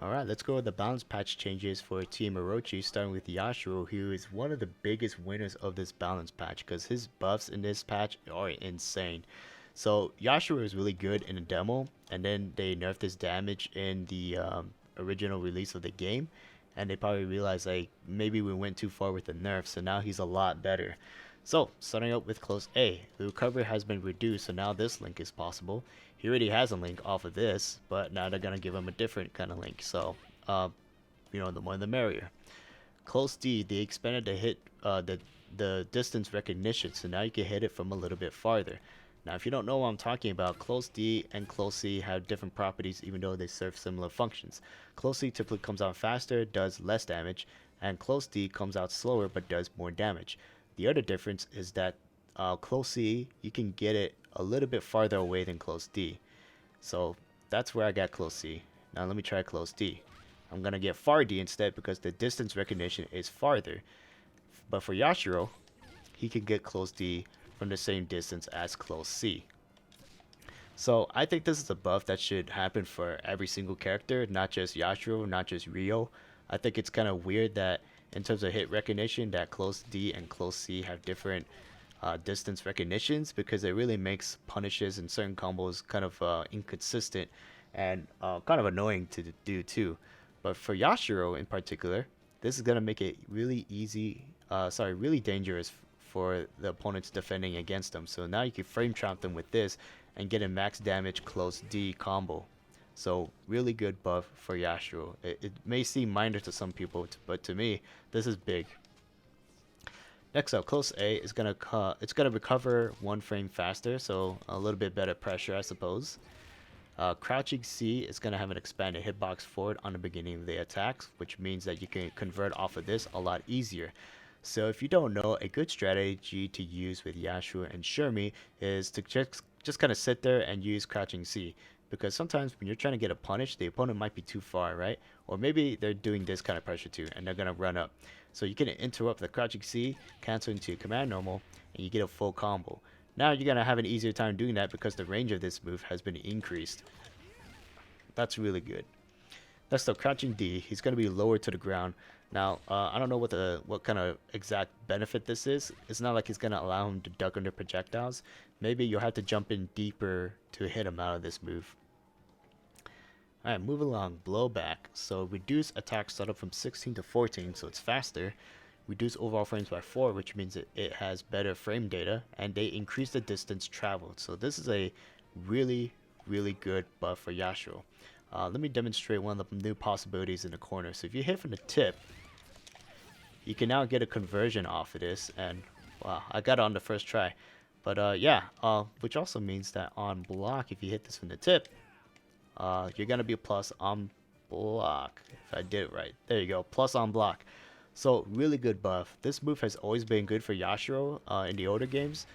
Alright, let's go with the balance patch changes for Team Orochi, starting with Yashiro, who is one of the biggest winners of this balance patch because his buffs in this patch are insane. So Yashiro is really good in a demo, and then they nerfed his damage in the original release of the game, and they probably realized like maybe we went too far with the nerf, so now he's a lot better. So starting out with close A, the recovery has been reduced, so now this link is possible. He already has a link off of this, but now they're gonna give him a different kind of link. So the more the merrier. Close D, they expanded the hit the distance recognition, so now you can hit it from a little bit farther. Now, if you don't know what I'm talking about, close D and close C have different properties even though they serve similar functions. Close C typically comes out faster, does less damage, and close D comes out slower but does more damage. The other difference is that close C, you can get it a little bit farther away than close D. So that's where I got close C. Now let me try close D. I'm going to get far D instead because the distance recognition is farther. But for Yashiro, he can get close D from the same distance as close C. So I think this is a buff that should happen for every single character, not just Yashiro, not just Ryo. I think it's kind of weird that in terms of hit recognition that close D and close C have different distance recognitions, because it really makes punishes and certain combos kind of inconsistent and kind of annoying to do too. But for Yashiro in particular, this is going to make it really really dangerous for the opponents defending against them. So now you can frame trap them with this and get a max damage close D combo. So really good buff for Yashiro. It may seem minor to some people, but to me, this is big. Next up, close A is gonna recover 1 frame faster, so a little bit better pressure, I suppose. Crouching C is gonna have an expanded hitbox forward on the beginning of the attacks, which means that you can convert off of this a lot easier. So if you don't know, a good strategy to use with Yashiro and Shermie is to just kind of sit there and use crouching C. Because sometimes when you're trying to get a punish, the opponent might be too far, right? Or maybe they're doing this kind of pressure too, and they're going to run up. So you can interrupt the crouching C, cancel into command normal, and you get a full combo. Now you're going to have an easier time doing that because the range of this move has been increased. That's really good. Next up, crouching D, he's going to be lower to the ground. Now, I don't know what kind of exact benefit this is. It's not like it's going to allow him to duck under projectiles. Maybe you'll have to jump in deeper to hit him out of this move. Alright, move along, blowback. So reduce attack startup from 16 to 14, so it's faster. Reduce overall frames by 4, which means it has better frame data. And they increase the distance traveled. So this is a really, really good buff for Yashiro. Let me demonstrate one of the new possibilities in the corner. So if you hit from the tip, you can now get a conversion off of this. And wow, I got it on the first try. But which also means that on block, if you hit this from the tip, you're going to be a plus on block. If I did it right. There you go. Plus on block. So really good buff. This move has always been good for Yashiro in the older games.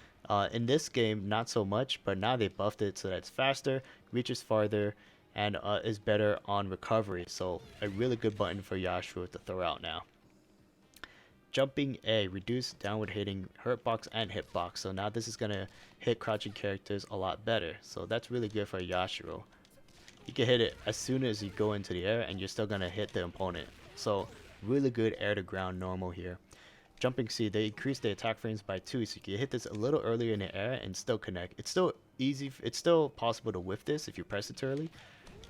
In this game, not so much. But now they buffed it so that it's faster, reaches farther, and is better on recovery. So a really good button for Yashiro to throw out now. Jumping A, reduce downward hitting hurtbox and hitbox. So now this is going to hit crouching characters a lot better. So that's really good for Yashiro. You can hit it as soon as you go into the air and you're still going to hit the opponent. So really good air to ground normal here. Jumping C, they increase the attack frames by 2, so you can hit this a little earlier in the air and still connect. It's still easy, it's still possible to whiff this if you press it too early.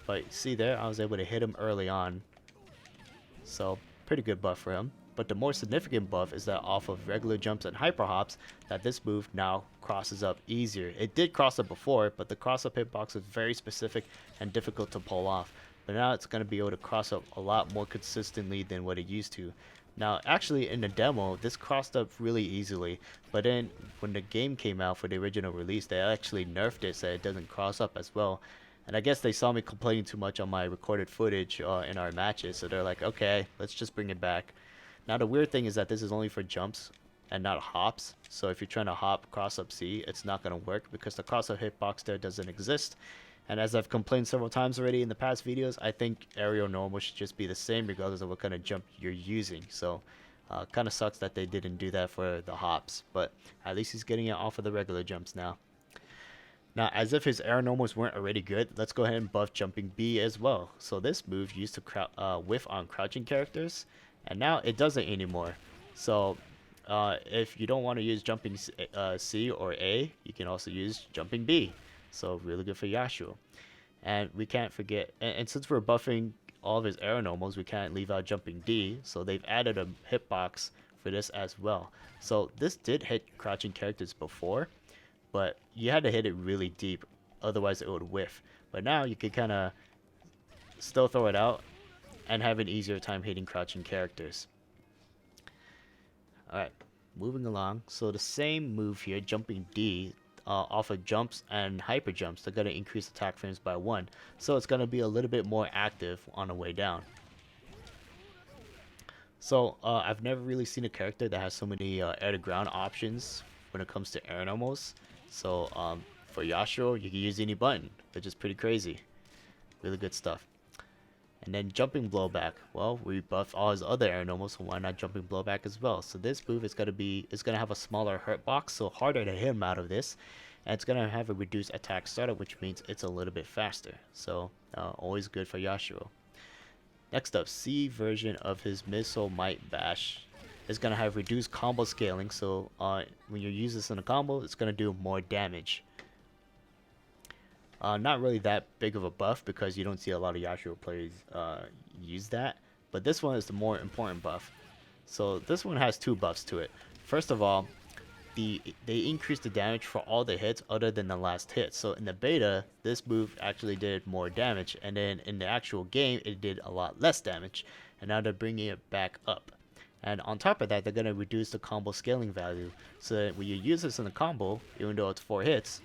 But see there, I was able to hit him early on. So pretty good buff for him. But the more significant buff is that off of regular jumps and hyper hops, that this move now crosses up easier. It did cross up before, but the cross up hitbox is very specific and difficult to pull off. But now it's going to be able to cross up a lot more consistently than what it used to. Now, actually, in the demo, this crossed up really easily. But then, when the game came out for the original release, they actually nerfed it so it doesn't cross up as well. And I guess they saw me complaining too much on my recorded footage in our matches. So they're like, okay, let's just bring it back. Now, the weird thing is that this is only for jumps and not hops. So if you're trying to hop cross up C, it's not going to work because the cross up hitbox there doesn't exist. And as I've complained several times already in the past videos, I think aerial normal should just be the same regardless of what kind of jump you're using. So kind of sucks that they didn't do that for the hops, but at least he's getting it off of the regular jumps now. Now, as if his air normals weren't already good, let's go ahead and buff jumping B as well. So this move used to whiff on crouching characters, and now it doesn't anymore. So if you don't want to use jumping C or A, you can also use jumping B. So really good for Yashiro. And we can't forget, and since we're buffing all of his air normals, we can't leave out jumping D. So they've added a hitbox for this as well. So this did hit crouching characters before, but you had to hit it really deep, otherwise it would whiff. But now you could kind of still throw it out and have an easier time hitting crouching characters. Alright, moving along. So the same move here, jumping D, off of jumps and hyper jumps, they're going to increase attack frames by 1. So it's going to be a little bit more active on the way down. So I've never really seen a character that has so many air to ground options when it comes to air normals. So for Yashiro, you can use any button, which is pretty crazy. Really good stuff. And then jumping blowback. Well, we buffed all his other air normals, so why not jumping blowback as well? So this move is gonna have a smaller hurt box, so harder to hit him out of this. And it's gonna have a reduced attack startup, which means it's a little bit faster. So always good for Yashiro. Next up, C version of his Missile Might Bash is going to have reduced combo scaling, so when you use this in a combo, it's going to do more damage. Not really that big of a buff because you don't see a lot of Yashiro players use that, but this one is the more important buff. So this one has 2 buffs to it. First of all, they increase the damage for all the hits other than the last hit. So in the beta, this move actually did more damage, and then in the actual game, it did a lot less damage. And now they're bringing it back up. And on top of that, they're going to reduce the combo scaling value, so that when you use this in a combo, even though it's 4 hits,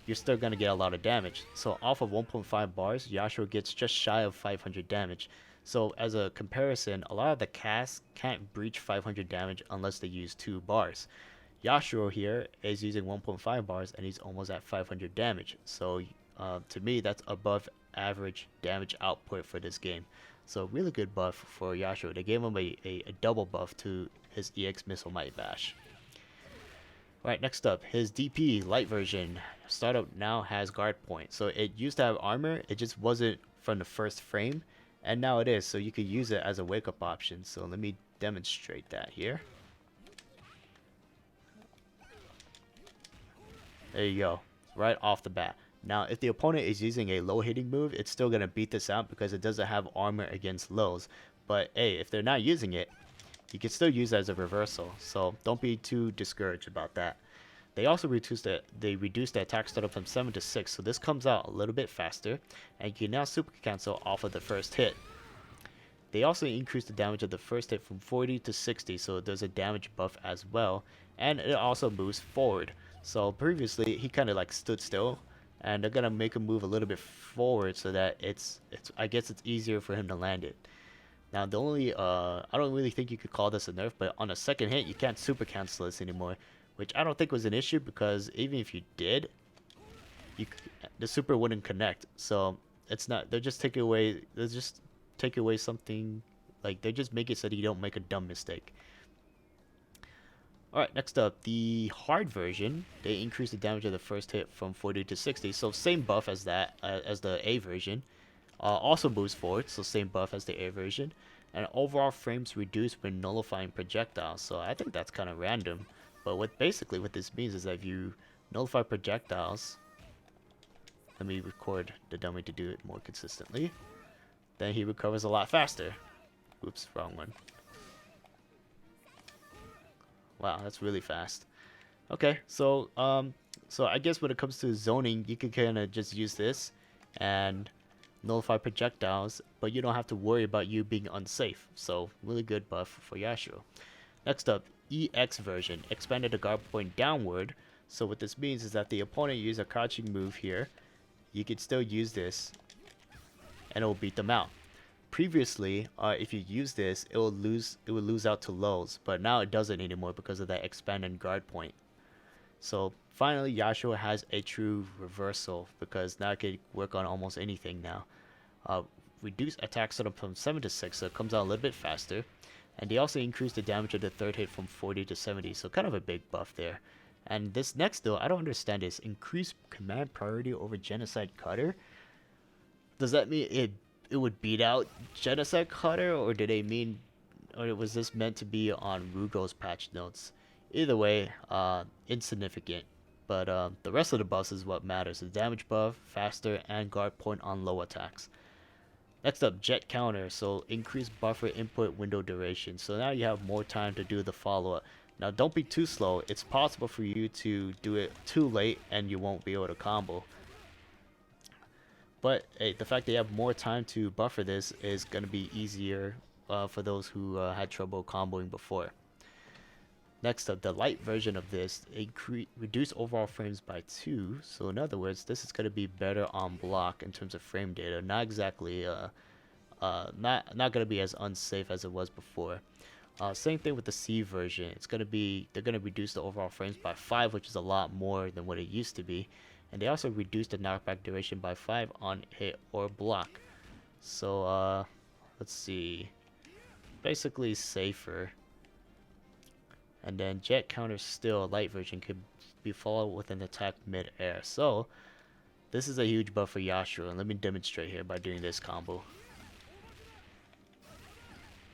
you're still going to get a lot of damage. So off of 1.5 bars, Yashiro gets just shy of 500 damage. So as a comparison, a lot of the casts can't breach 500 damage unless they use 2 bars. Yashiro here is using 1.5 bars and he's almost at 500 damage. So to me, that's above average damage output for this game. So really good buff for Yashiro. They gave him a double buff to his EX Missile Might Bash. Alright, next up, his DP light version. Startup now has guard point. So it used to have armor, it just wasn't from the first frame. And now it is, so you could use it as a wake up option. So let me demonstrate that here. There you go, right off the bat. Now, if the opponent is using a low hitting move, it's still going to beat this out because it doesn't have armor against lows. But hey, if they're not using it, you can still use it as a reversal. So don't be too discouraged about that. They also reduced the attack startup from 7 to 6, so this comes out a little bit faster, and you can now super cancel off of the first hit. They also increased the damage of the first hit from 40 to 60, so there's a damage buff as well, and it also moves forward. So previously he kind of like stood still, and they're gonna make him move a little bit forward so that I guess it's easier for him to land it. Now the only I don't really think you could call this a nerf, but on a second hit you can't super cancel this anymore, which I don't think was an issue because even if you did, the super wouldn't connect. So it's not. They're just taking away something. Like they just make it so that you don't make a dumb mistake. All right, next up, the hard version. They increased the damage of the first hit from 40 to 60. So same buff as that as the A version. Also moves forward, so same buff as the A version. And overall frames reduced when nullifying projectiles. So I think that's kind of random. But what this means is that if you nullify projectiles, let me record the dummy to do it more consistently, then he recovers a lot faster. Oops, wrong one. Wow, that's really fast. Okay, so I guess when it comes to zoning, you can kind of just use this and nullify projectiles, but you don't have to worry about you being unsafe. So really good buff for Yashiro. Next up, EX version expanded the guard point downward. So what this means is that the opponent uses a crouching move here, you could still use this and it will beat them out. Previously, if you use this, it will lose out to lows, but now it doesn't anymore because of that expanded guard point. So finally, Yashiro has a true reversal because now it can work on almost anything now. Reduce attack setup from 7 to 6, so it comes out a little bit faster. And they also increased the damage of the third hit from 40 to 70, so kind of a big buff there. And this next though, I don't understand this. Increase command priority over Genocide Cutter? Does that mean it would beat out Genocide Cutter, or did they mean, or was this meant to be on Rugo's patch notes? Either way, insignificant. But the rest of the buffs is what matters. The damage buff, faster, and guard point on low attacks. Next up, Jet Counter. So increase buffer input window duration. So now you have more time to do the follow-up. Now don't be too slow. It's possible for you to do it too late and you won't be able to combo. But hey, the fact that you have more time to buffer this is going to be easier for those who had trouble comboing before. Next up, the light version of this, reduce overall frames by 2. So in other words, this is going to be better on block in terms of frame data. Not exactly, not going to be as unsafe as it was before. Same thing with the C version. They're going to reduce the overall frames by 5, which is a lot more than what it used to be. And they also reduced the knockback duration by 5 on hit or block. So let's see. Basically safer. And then Jet Counter still, light version, could be followed with an attack mid-air. So this is a huge buff for Yashiro, and let me demonstrate here by doing this combo.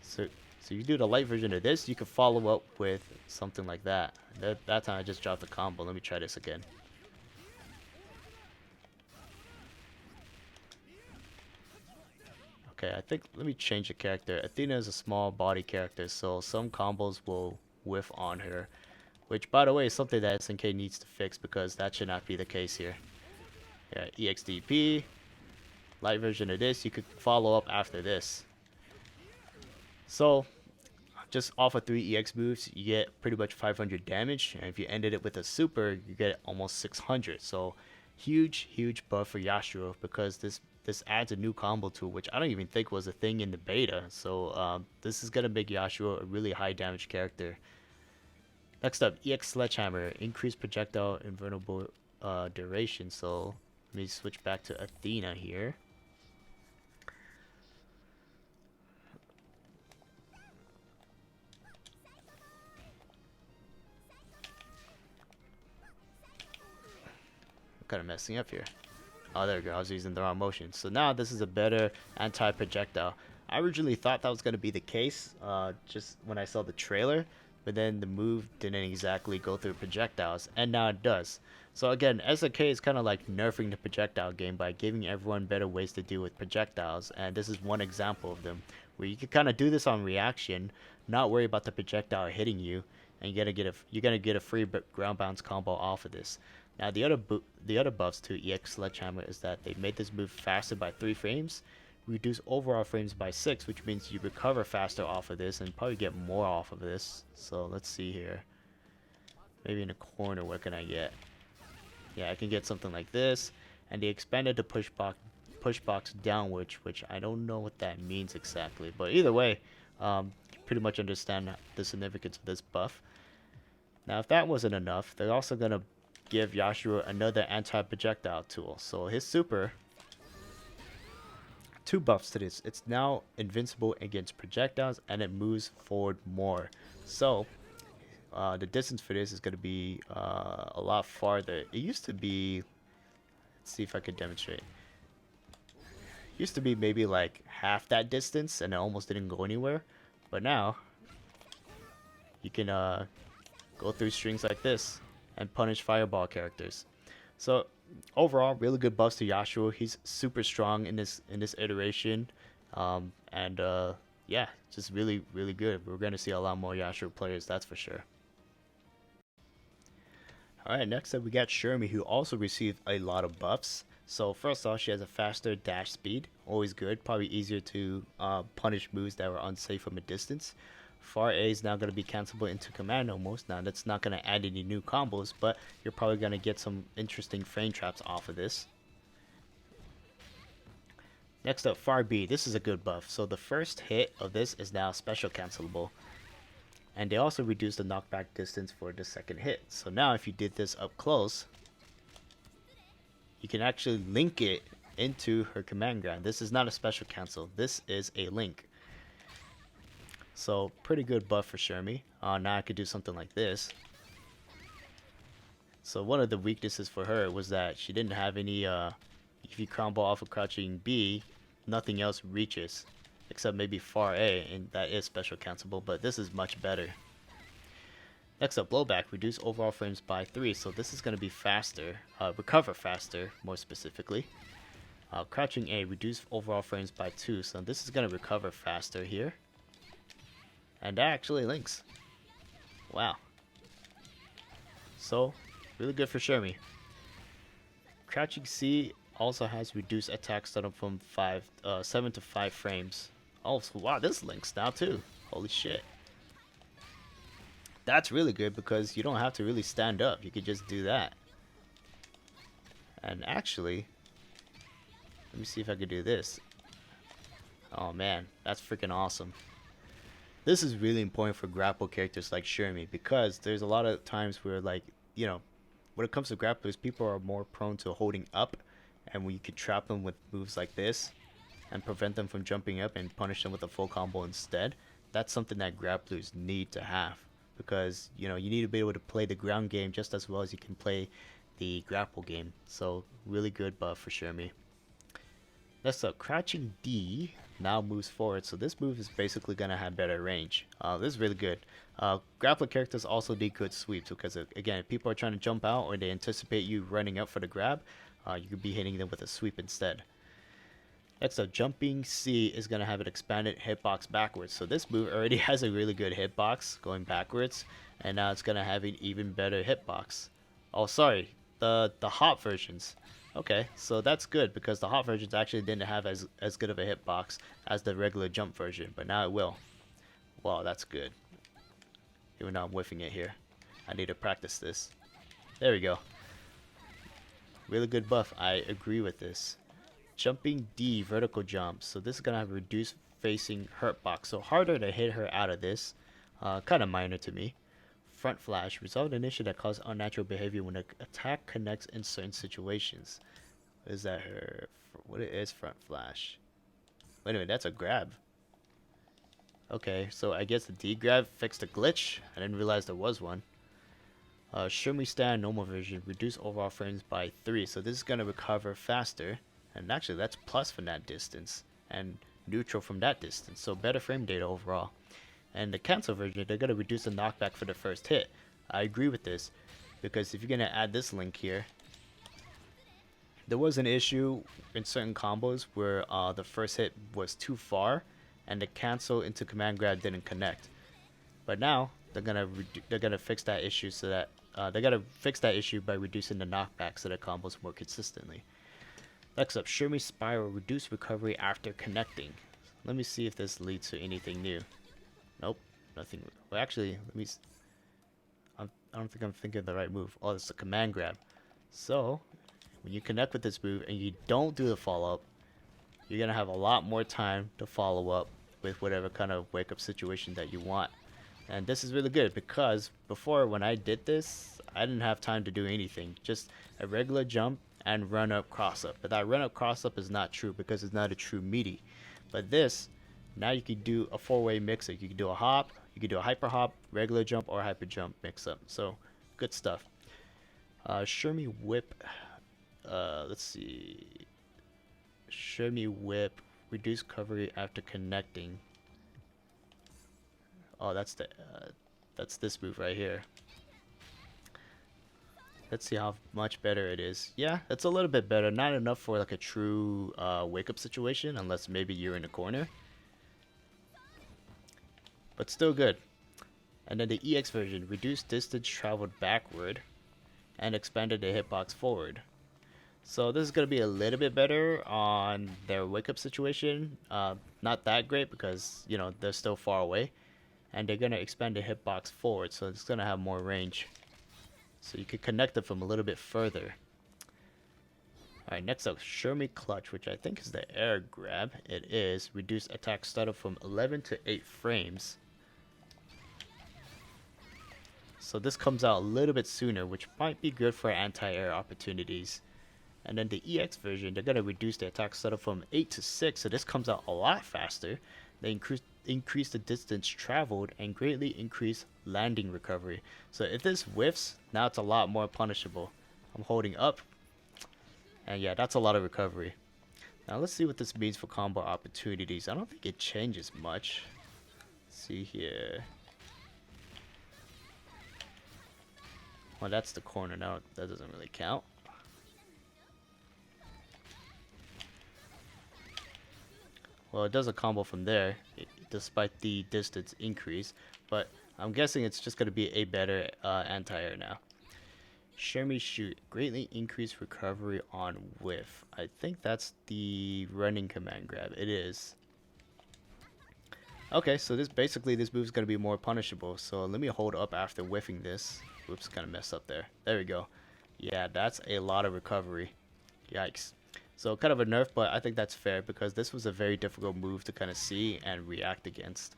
So you do the light version of this, you can follow up with something like that. That time I just dropped the combo. Let me try this again. Okay, I think, let me change the character. Athena is a small body character, so some combos will whiff on her. Which, by the way, is something that SNK needs to fix, because that should not be the case here. Yeah, EXDP. Light version of this, you could follow up after this. So, just off of 3 EX moves, you get pretty much 500 damage. And if you ended it with a super, you get almost 600. So, huge buff for Yashiro, because this adds a new combo tool, which I don't even think was a thing in the beta. So this is going to make Yashiro a really high damage character. Next up, EX Sledgehammer. Increase projectile invulnerable duration. So let me switch back to Athena here. I'm kind of messing up here. Oh, there we go. I was using the wrong motion. So now this is a better anti-projectile. I originally thought that was going to be the case just when I saw the trailer, but then the move didn't exactly go through projectiles, and now it does. So again, SNK is kind of like nerfing the projectile game by giving everyone better ways to deal with projectiles, and this is one example of them, where you can kind of do this on reaction, not worry about the projectile hitting you, and you're gonna get a free ground bounce combo off of this. Now the other buffs to EX Sledgehammer is that they made this move faster by 3 frames, reduce overall frames by 6, which means you recover faster off of this and probably get more off of this. So let's see here. Maybe in a corner, what can I get? Yeah, I can get something like this. And they expanded the push box downwards, which I don't know what that means exactly. But either way, you pretty much understand the significance of this buff. Now if that wasn't enough, they're also going to give Yashiro another anti-projectile tool. So his super, 2 buffs to this. It's now invincible against projectiles, and it moves forward more. So the distance for this is going to be a lot farther. It used to be, let's see if I could demonstrate. It used to be maybe like half that distance, and it almost didn't go anywhere. But now you can go through strings like this and punish fireball characters. So overall, really good buffs to Yashiro. He's super strong in this iteration, yeah, just really good. We're going to see a lot more Yashiro players, that's for sure. Alright, next up we got Shermie, who also received a lot of buffs. So first off, she has a faster dash speed, always good, probably easier to punish moves that were unsafe from a distance. Far A is now going to be cancelable into command almost. Now that's not going to add any new combos, but you're probably going to get some interesting frame traps off of this. Next up, Far B. This is a good buff. So the first hit of this is now special cancelable. And they also reduced the knockback distance for the second hit. So now if you did this up close, you can actually link it into her command ground. This is not a special cancel. This is a link. So pretty good buff for Shermie. Now I could do something like this. So one of the weaknesses for her was that she didn't have any, if you combo off of crouching B, nothing else reaches. Except maybe far A, and that is special cancelable, but this is much better. Next up, blowback, reduce overall frames by 3, so this is going to be faster, recover faster, more specifically. Crouching A, reduce overall frames by 2, so this is going to recover faster here. And that actually links. Wow. So, really good for Shermie. Crouching C also has reduced attack startup from 7 to 5 frames. Oh, so wow, this links now too. Holy shit. That's really good because you don't have to really stand up. You could just do that. And actually, let me see if I could do this. Oh man, that's freaking awesome. This is really important for grapple characters like Shermie because there's a lot of times where, like, you know, when it comes to grapplers, people are more prone to holding up, and when you could trap them with moves like this and prevent them from jumping up and punish them with a full combo instead. That's something that grapplers need to have because, you know, you need to be able to play the ground game just as well as you can play the grapple game. So really good buff for Shermie. Next up, crouching D now moves forward, so this move is basically going to have better range. This is really good. Grappler characters also need good sweeps because, again, if people are trying to jump out or they anticipate you running up for the grab, you could be hitting them with a sweep instead. Next up, jumping C is going to have an expanded hitbox backwards. So this move already has a really good hitbox going backwards, and now it's going to have an even better hitbox. Oh, sorry, the hot versions. Okay, so that's good because the hot versions actually didn't have as good of a hitbox as the regular jump version, but now it will. Wow, that's good. Even though I'm whiffing it here. I need to practice this. There we go. Really good buff. I agree with this. Jumping D, vertical jump. So this is going to have reduced facing hurt box. So harder to hit her out of this. Kind of minor to me. Front flash. Resolve an issue that causes unnatural behavior when an attack connects in certain situations. Is that her? What it is front flash? Wait a minute, that's a grab. Okay, so I guess the D grab fixed a glitch. I didn't realize there was one. Shermie stand normal version. Reduce overall frames by 3. So this is going to recover faster. And actually that's plus from that distance. And neutral from that distance. So better frame data overall. And the cancel version, they're going to reduce the knockback for the first hit. I agree with this. Because if you're going to add this link here. There was an issue in certain combos where the first hit was too far. And the cancel into command grab didn't connect. But now they're gonna fix that issue so that they're gonna fix that issue by reducing the knockback so that combos more consistently. Next up, Shermie Spiral, reduce recovery after connecting. Let me see if this leads to anything new. Nope, nothing. Well, actually, I don't think I'm thinking of the right move. Oh, it's a command grab. So when you connect with this move and you don't do the follow up, you're gonna have a lot more time to follow up with whatever kind of wake up situation that you want. And this is really good because before, when I did this, I didn't have time to do anything. Just a regular jump and run up cross up. But that run up cross up is not true because it's not a true meaty. But this, now you can do a 4-way mix up. You can do a hop, you can do a hyper hop, regular jump, or hyper jump mix up. So good stuff. Shermie whip. Let's see. Shermie whip, reduce recovery after connecting. Oh, that's this move right here. Let's see how much better it is. Yeah, it's a little bit better. Not enough for like a true wake up situation, unless maybe you're in a corner. But still good. And then the EX version, reduced distance traveled backward and expanded the hitbox forward. So this is going to be a little bit better on their wake up situation. Not that great because, you know, they're still far away. And they're going to expand the hitbox forward, so it's going to have more range. So you can connect it from a little bit further. Alright, next up, Shermie Clutch, which I think is the air grab. It is. Reduce attack startup from 11 to 8 frames. So this comes out a little bit sooner, which might be good for anti-air opportunities. And then the EX version, they're going to reduce the attack startup from 8 to 6, so this comes out a lot faster. They increase the distance traveled and greatly increase landing recovery. So if this whiffs, now it's a lot more punishable. I'm holding up, and yeah, that's a lot of recovery. Now let's see what this means for combo opportunities. I don't think it changes much. Let's see here. Well, that's the corner now. That doesn't really count. Well, it does a combo from there, despite the distance increase. But I'm guessing it's just going to be a better anti-air now. Shermie shoot. Greatly increase recovery on whiff. I think that's the running command grab. It is. Okay, so this move is going to be more punishable. So let me hold up after whiffing this. Whoops, kind of messed up there. There we go. Yeah, that's a lot of recovery. Yikes. So kind of a nerf, but I think that's fair because this was a very difficult move to kind of see and react against.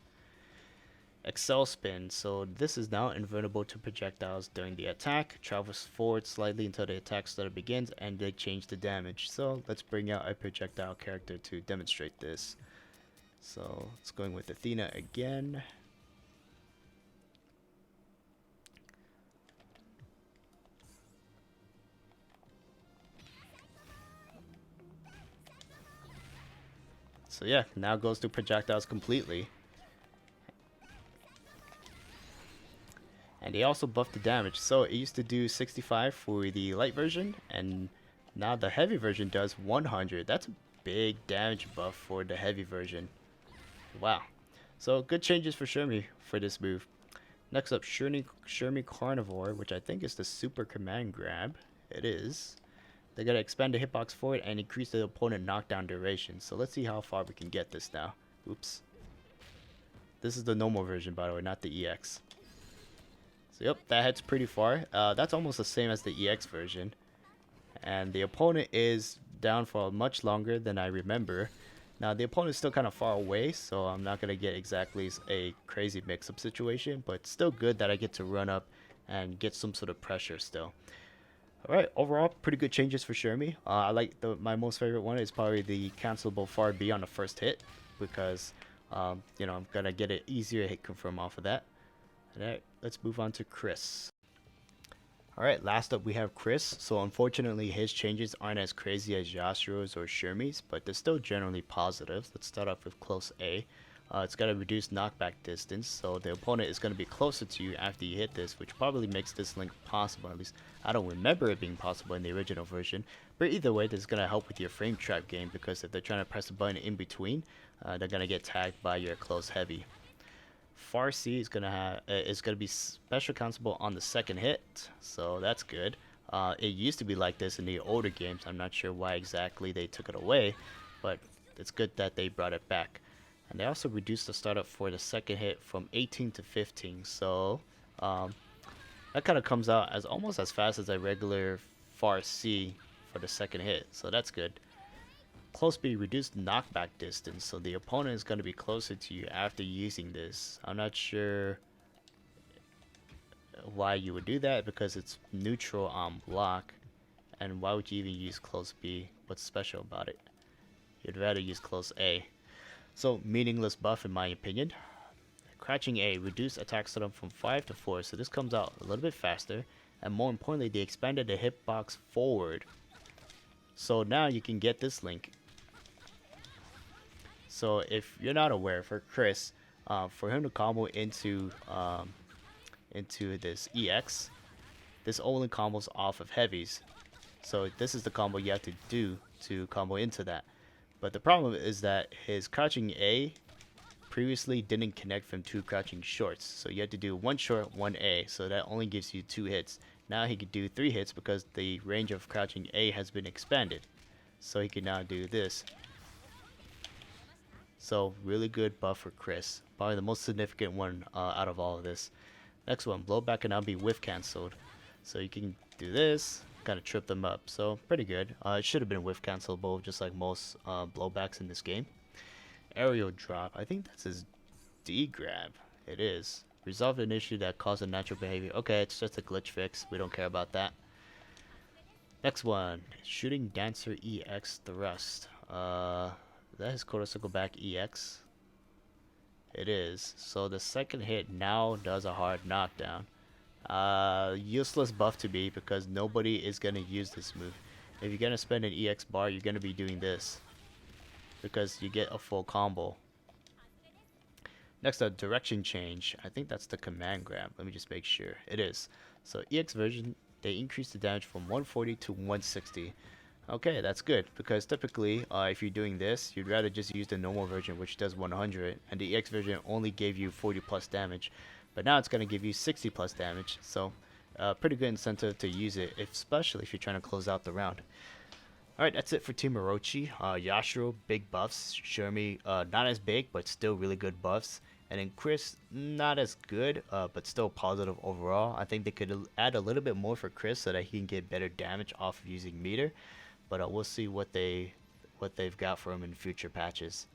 Excel spin. So this is now invulnerable to projectiles during the attack. Travels forward slightly until the attack starter begins and they change the damage. So let's bring out a projectile character to demonstrate this. So it's going with Athena again. So yeah, now goes to projectiles completely. And they also buffed the damage. So it used to do 65 for the light version, and now the heavy version does 100. That's a big damage buff for the heavy version. Wow. So good changes for Shermie for this move. Next up, Shermie Carnivore, which I think is the super command grab. It is. They're going to expand the hitbox forward and increase the opponent knockdown duration. So let's see how far we can get this now. Oops. This is the normal version, by the way, not the EX. So yep, that hits pretty far. That's almost the same as the EX version. And the opponent is down for much longer than I remember. Now the opponent is still kind of far away, so I'm not going to get exactly a crazy mix-up situation. But still good that I get to run up and get some sort of pressure still. Alright, overall, pretty good changes for Shermie. I like my most favorite one is probably the cancelable far B on the first hit. Because, you know, I'm going to get an easier hit confirm off of that. Alright, let's move on to Chris. Alright, last up we have Chris. So unfortunately his changes aren't as crazy as Yashiro's or Shermie's, but they're still generally positive. Let's start off with close A. It's got a reduced knockback distance, so the opponent is going to be closer to you after you hit this, which probably makes this link possible. At least I don't remember it being possible in the original version. But either way, this is going to help with your frame trap game, because if they're trying to press a button in between, they're going to get tagged by your close heavy. Far C is gonna be special cancelable on the second hit, so that's good. It used to be like this in the older games. I'm not sure why exactly they took it away, but it's good that they brought it back. And they also reduced the startup for the second hit from 18 to 15, so that kind of comes out as almost as fast as a regular Far C for the second hit, so that's good. Close B, reduced knockback distance, so the opponent is going to be closer to you after using this. I'm not sure why you would do that, because it's neutral on block, and why would you even use close B? What's special about it? You'd rather use close A. So meaningless buff in my opinion. Crouching A, reduced attack setup from 5 to 4, so this comes out a little bit faster, and more importantly they expanded the hitbox forward. So now you can get this link. So if you're not aware, for Chris, for him to combo into this EX, this only combos off of heavies. So this is the combo you have to do to combo into that. But the problem is that his crouching A previously didn't connect from 2 crouching shorts. So you had to do 1 short, 1 A. So that only gives you 2 hits. Now he could do 3 hits because the range of crouching A has been expanded. So he can now do this. So really good buff for Chris. Probably the most significant one out of all of this. Next one, blowback can now be whiff cancelled. So you can do this, kind of trip them up. So pretty good. It should have been whiff cancelable, just like most blowbacks in this game. Aerial drop. I think that's his D grab. It is. Resolve an issue that caused a natural behavior. Okay, it's just a glitch fix. We don't care about that. Next one, shooting dancer EX thrust. That is Koto Back EX. It is. So the second hit now does a hard knockdown. Useless buff to be because nobody is gonna use this move. If you're gonna spend an EX bar, you're gonna be doing this because you get a full combo. Next up, direction change. I think that's the command grab. Let me just make sure. It is. So EX version, they increase the damage from 140 to 160. Okay, that's good because typically, if you're doing this, you'd rather just use the normal version, which does 100, and the EX version only gave you 40 plus damage. But now it's going to give you 60 plus damage, so pretty good incentive to use it, especially if you're trying to close out the round. Alright, that's it for Team Orochi. Yashiro, big buffs. Shermie, not as big, but still really good buffs. And then Chris, not as good, but still positive overall. I think they could add a little bit more for Chris so that he can get better damage off of using meter. But we'll see what they've got for him in future patches.